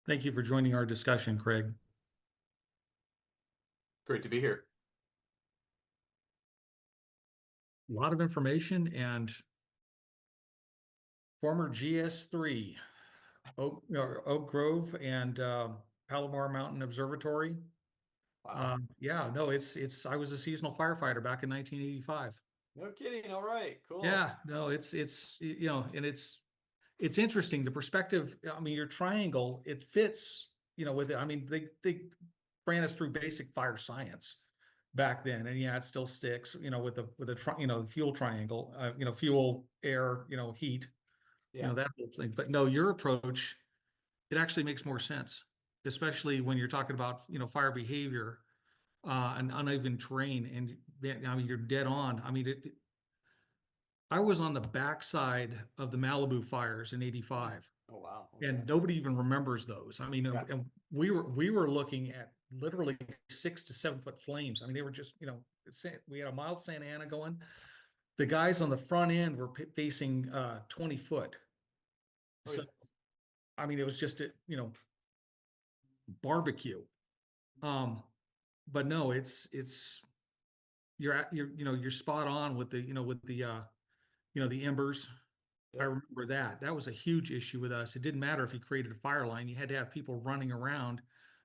Thank you for joining our discussion, Craig. Great to be here. A lot of information and former GS3, Oak Grove and Palomar Mountain Observatory. Wow. Yeah, no, I was a seasonal firefighter back in 1985. No kidding. All right. Cool. Yeah, no, and it's interesting. The perspective, I mean, your triangle, it fits, with it. I mean, they ran us through basic fire science back then, and yeah, it still sticks, the fuel triangle, fuel, air, heat, Yeah. that whole thing. But no, your approach, it actually makes more sense, especially when you're talking about, fire behavior, and uneven terrain, and I mean, you're dead on. I mean, I was on the backside of the Malibu fires in Hmm. '85, Oh, wow. Okay. and nobody even remembers those. I mean, Yeah. and we were looking at literally 6 to 7 foot flames. I mean, they were just, we had a mild Santa Ana going. The guys on the front end were facing 20 foot. Oh, So yeah. I mean, it was just a, barbecue. Um, but no, it's you're spot on with the embers. I Yep. remember that. That was a huge issue with us. It didn't matter if you created a fire line, you had to have people running around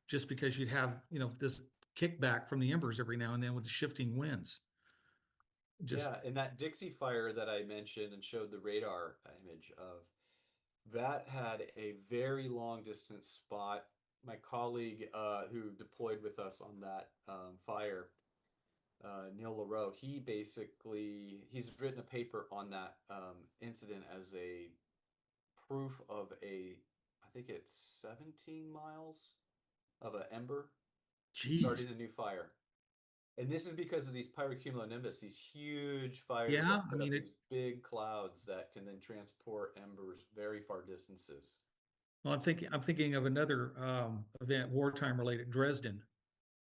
just because you'd have, this kickback from the embers every now and then with the shifting winds. Just, Yeah. And that Dixie fire that I mentioned and showed the radar image of, that had a very long distance spot. My colleague who deployed with us on that fire, Neil LaRoe, he's written a paper on that incident as a proof of I think it's 17 miles of an ember geez. starting a new fire. And this is because of these pyrocumulonimbus, these huge fires Yeah. that I put up mean, these big clouds that can then transport embers very far distances. well, I'm thinking of another event, wartime related, Dresden,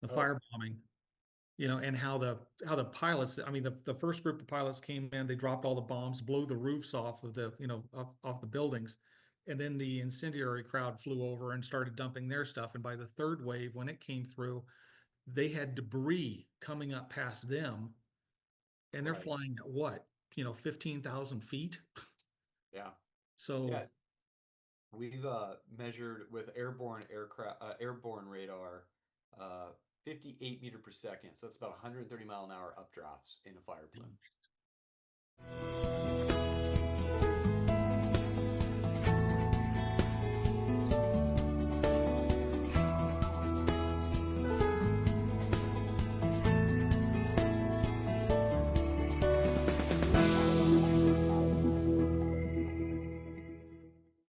the Oh, firebombing, and how the pilots, I mean, the first group of pilots came in, they dropped all the bombs, blew the roofs off of off the buildings. And then the incendiary crowd flew over and started dumping their stuff. And by the third wave, when it came through, they had debris coming up past them, and they're right. flying at what, 15,000 feet. Yeah. So Yeah. We've measured with airborne radar, uh, 58 meter per second. So that's about 130-mile-an-hour updrafts in a fire plume.